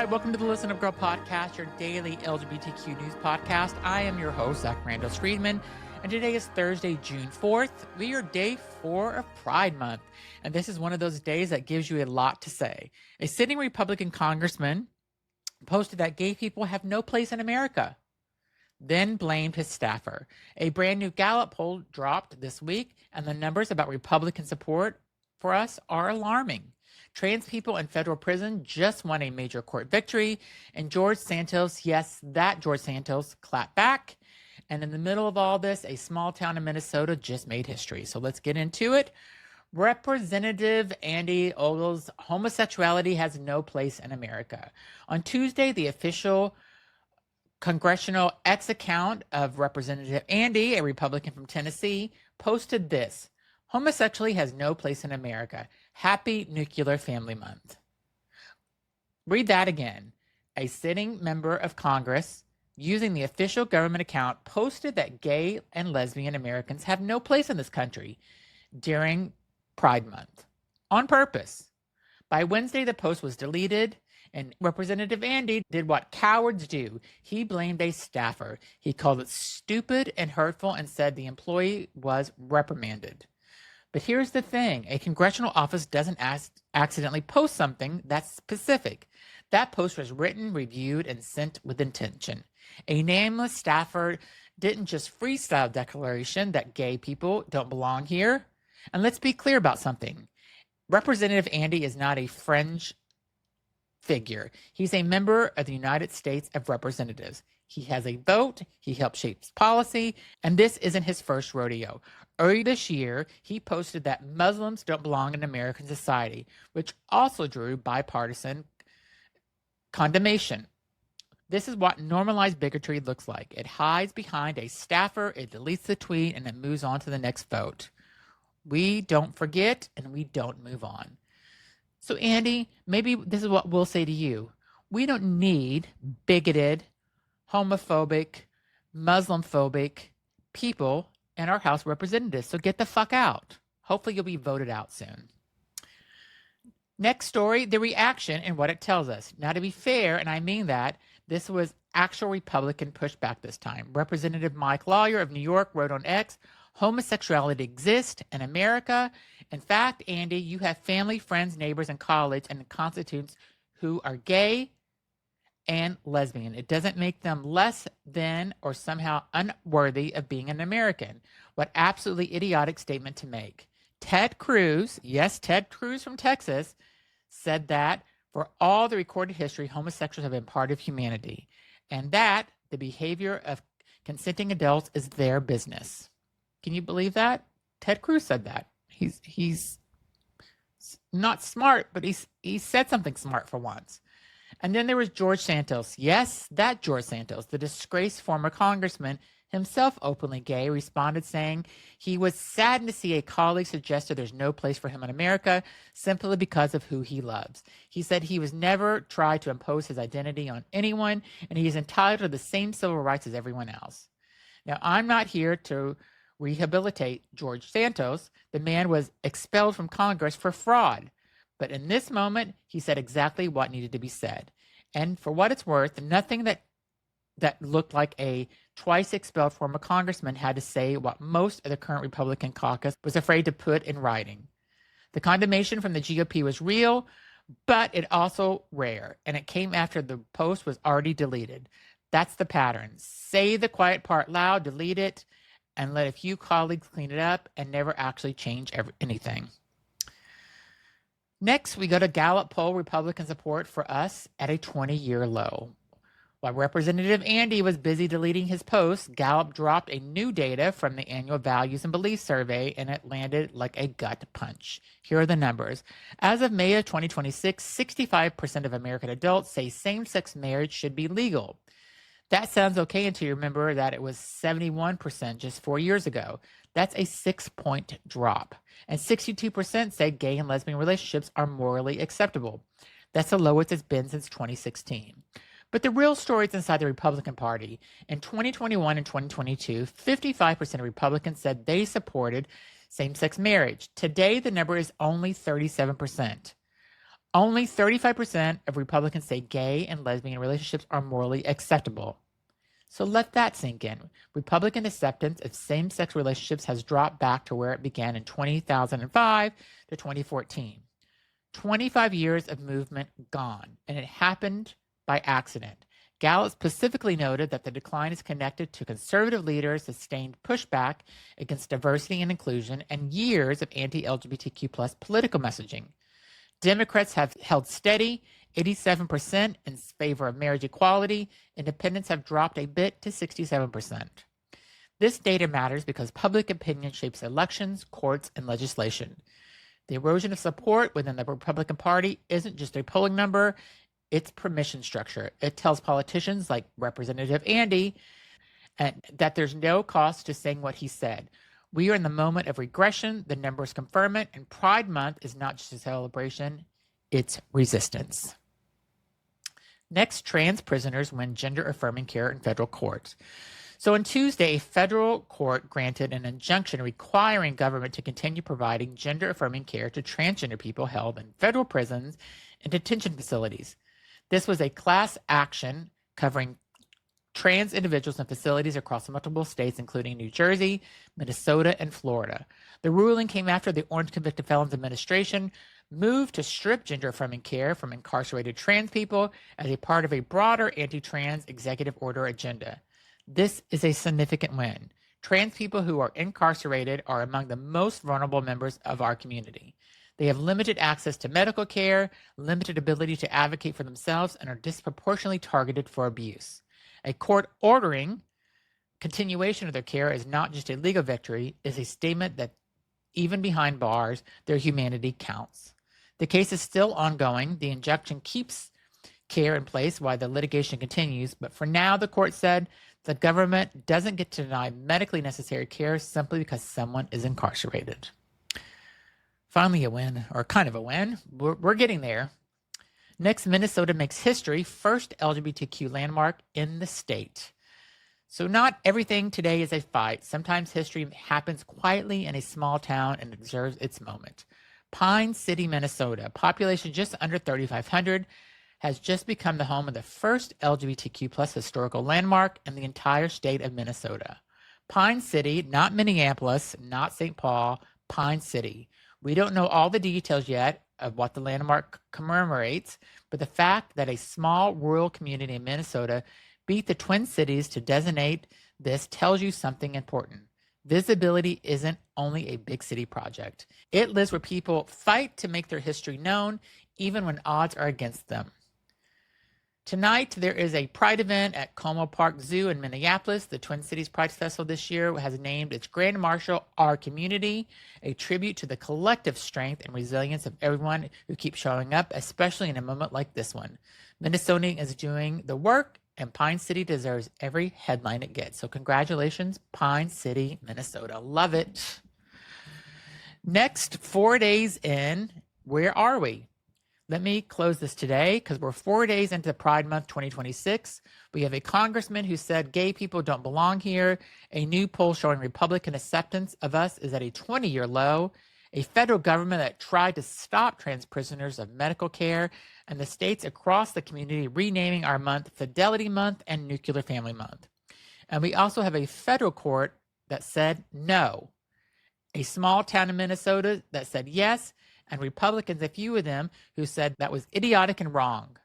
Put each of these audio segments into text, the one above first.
Hi, welcome to the Listen Up Girl podcast, your daily LGBTQ news podcast. I am your host, Zach Randall Friedman, and today is Thursday, June 4th. We are day 4 of Pride Month, and this is one of those days that gives you a lot to say. A sitting Republican congressman posted that gay people have no place in America, then blamed his staffer. A brand new Gallup poll dropped this week, and the numbers about Republican support for us are alarming. Trans people in federal prison just won a major court victory, and George Santos, yes, that George Santos, clapped back. And in the middle of all this, a small town in Minnesota just made history. So let's get into it. Representative Andy Ogles, homosexuality has no place in America. On Tuesday, the official congressional X account of Representative Andy, a Republican from Tennessee, posted this: homosexuality has no place in America. Happy Nuclear Family Month. Read that again. A sitting member of Congress, using the official government account, posted that gay and lesbian Americans have no place in this country during Pride Month. On purpose. By Wednesday, the post was deleted, and Representative Andy did what cowards do. He blamed a staffer. He called it stupid and hurtful and said the employee was reprimanded. But here's the thing. A congressional office doesn't accidentally post something that's specific. That post was written, reviewed, and sent with intention. A nameless staffer didn't just freestyle declaration that gay people don't belong here. And let's be clear about something. Representative Andy is not a fringe figure. He's a member of the United States of Representatives. He has a vote, he helps shape policy, and this isn't his first rodeo. Early this year, he posted that Muslims don't belong in American society, which also drew bipartisan condemnation. This is what normalized bigotry looks like. It hides behind a staffer, it deletes the tweet, and it moves on to the next vote. We don't forget, and we don't move on. So, Andy, maybe this is what we'll say to you. We don't need bigoted, homophobic, Muslim-phobic people in our House of Representatives. So get the fuck out. Hopefully you'll be voted out soon. Next story, the reaction and what it tells us. Now, to be fair, and I mean that, this was actual Republican pushback this time. Representative Mike Lawler of New York wrote on X, homosexuality exists in America. In fact, Andy, you have family, friends, neighbors, and colleagues and constituents who are gay and lesbian. It doesn't make them less than or somehow unworthy of being an American. What absolutely idiotic statement to make. Ted Cruz, yes, Ted Cruz from Texas, said that for all the recorded history, homosexuals have been part of humanity, and that the behavior of consenting adults is their business. Can you believe that? Ted Cruz said that. He's not smart, but he said something smart for once. And then there was George Santos. Yes, that George Santos, the disgraced former congressman, himself openly gay, responded saying he was saddened to see a colleague suggested there's no place for him in America simply because of who he loves. He said he was never tried to impose his identity on anyone, and he is entitled to the same civil rights as everyone else. Now, I'm not here to rehabilitate George Santos. The man was expelled from Congress for fraud. But in this moment, he said exactly what needed to be said. And for what it's worth, nothing that looked like a twice expelled former congressman had to say what most of the current Republican caucus was afraid to put in writing. The condemnation from the GOP was real, but it also rare, and it came after the post was already deleted. That's the pattern. Say the quiet part loud, delete it, and let a few colleagues clean it up and never actually change anything. Next, we go to Gallup Poll Republican support for us at a 20-year low. While Representative Andy was busy deleting his posts, Gallup dropped a new data from the annual Values and Beliefs Survey, and it landed like a gut punch. Here are the numbers. As of May of 2026, 65% of American adults say same-sex marriage should be legal. That sounds okay until you remember that it was 71% just 4 years ago. That's a 6-point drop. And 62% say gay and lesbian relationships are morally acceptable. That's the lowest it's been since 2016. But the real story is inside the Republican Party. In 2021 and 2022, 55% of Republicans said they supported same-sex marriage. Today, the number is only 37%. Only 35% of Republicans say gay and lesbian relationships are morally acceptable. So let that sink in. Republican acceptance of same-sex relationships has dropped back to where it began in 2005 to 2014. 25 years of movement gone, and it happened by accident. Gallup specifically noted that the decline is connected to conservative leaders' sustained pushback against diversity and inclusion and years of anti-LGBTQ plus political messaging. Democrats have held steady, 87% in favor of marriage equality. Independents have dropped a bit to 67%. This data matters because public opinion shapes elections, courts, and legislation. The erosion of support within the Republican Party isn't just a polling number, it's permission structure. It tells politicians like Representative Andy that there's no cost to saying what he said. We are in the moment of regression. The numbers confirm it. And Pride Month is not just a celebration, it's resistance. Next, trans prisoners win gender-affirming care in federal courts. So on Tuesday, a federal court granted an injunction requiring government to continue providing gender-affirming care to transgender people held in federal prisons and detention facilities. This was a class action covering trans individuals in facilities across multiple states, including New Jersey, Minnesota, and Florida. The ruling came after the Orange Convicted Felons Administration moved to strip gender-affirming care from incarcerated trans people as a part of a broader anti-trans executive order agenda. This is a significant win. Trans people who are incarcerated are among the most vulnerable members of our community. They have limited access to medical care, limited ability to advocate for themselves, and are disproportionately targeted for abuse. A court ordering continuation of their care is not just a legal victory, it is a statement that even behind bars, their humanity counts. The case is still ongoing. The injunction keeps care in place while the litigation continues, but for now, the court said the government doesn't get to deny medically necessary care simply because someone is incarcerated. Finally, a win, or kind of a win. We're getting there. Next, Minnesota makes history, first LGBTQ landmark in the state. So not everything today is a fight. Sometimes history happens quietly in a small town and deserves its moment. Pine City, Minnesota, population just under 3,500, has just become the home of the first LGBTQ plus historical landmark in the entire state of Minnesota. Pine City, not Minneapolis, not St. Paul, Pine City. We don't know all the details yet of what the landmark commemorates, but the fact that a small rural community in Minnesota beat the Twin Cities to designate this tells you something important. Visibility isn't only a big city project. It lives where people fight to make their history known, even when odds are against them. Tonight, there is a Pride event at Como Park Zoo in Minneapolis. The Twin Cities Pride Festival this year has named its Grand Marshal Our Community, a tribute to the collective strength and resilience of everyone who keeps showing up, especially in a moment like this one. Minnesota is doing the work, and Pine City deserves every headline it gets. So congratulations, Pine City, Minnesota. Love it. Next, 4 days in, where are we? Let me close this today because we're 4 days into Pride Month 2026. We have a congressman who said gay people don't belong here. A new poll showing Republican acceptance of us is at a 20-year low. A federal government that tried to stop trans prisoners of medical care, and the states across the community renaming our month Fidelity Month and Nuclear Family Month. And we also have a federal court that said no. A small town in Minnesota that said yes, and Republicans, a few of them, who said that was idiotic and wrong.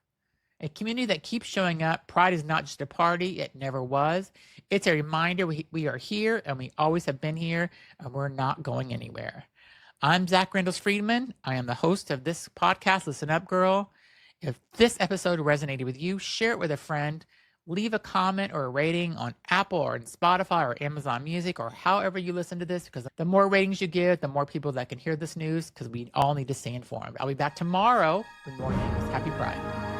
A community that keeps showing up. Pride is not just a party. It never was. It's a reminder we are here, and we always have been here, and we're not going anywhere. I'm Zach Randles-Friedman. I am the host of this podcast, Listen Up Girl. If this episode resonated with you, share it with a friend. Leave a comment or a rating on Apple or on Spotify or Amazon Music or however you listen to this, because the more ratings you give, the more people that can hear this news, because we all need to stay informed. I'll be back tomorrow with more news. Happy Pride.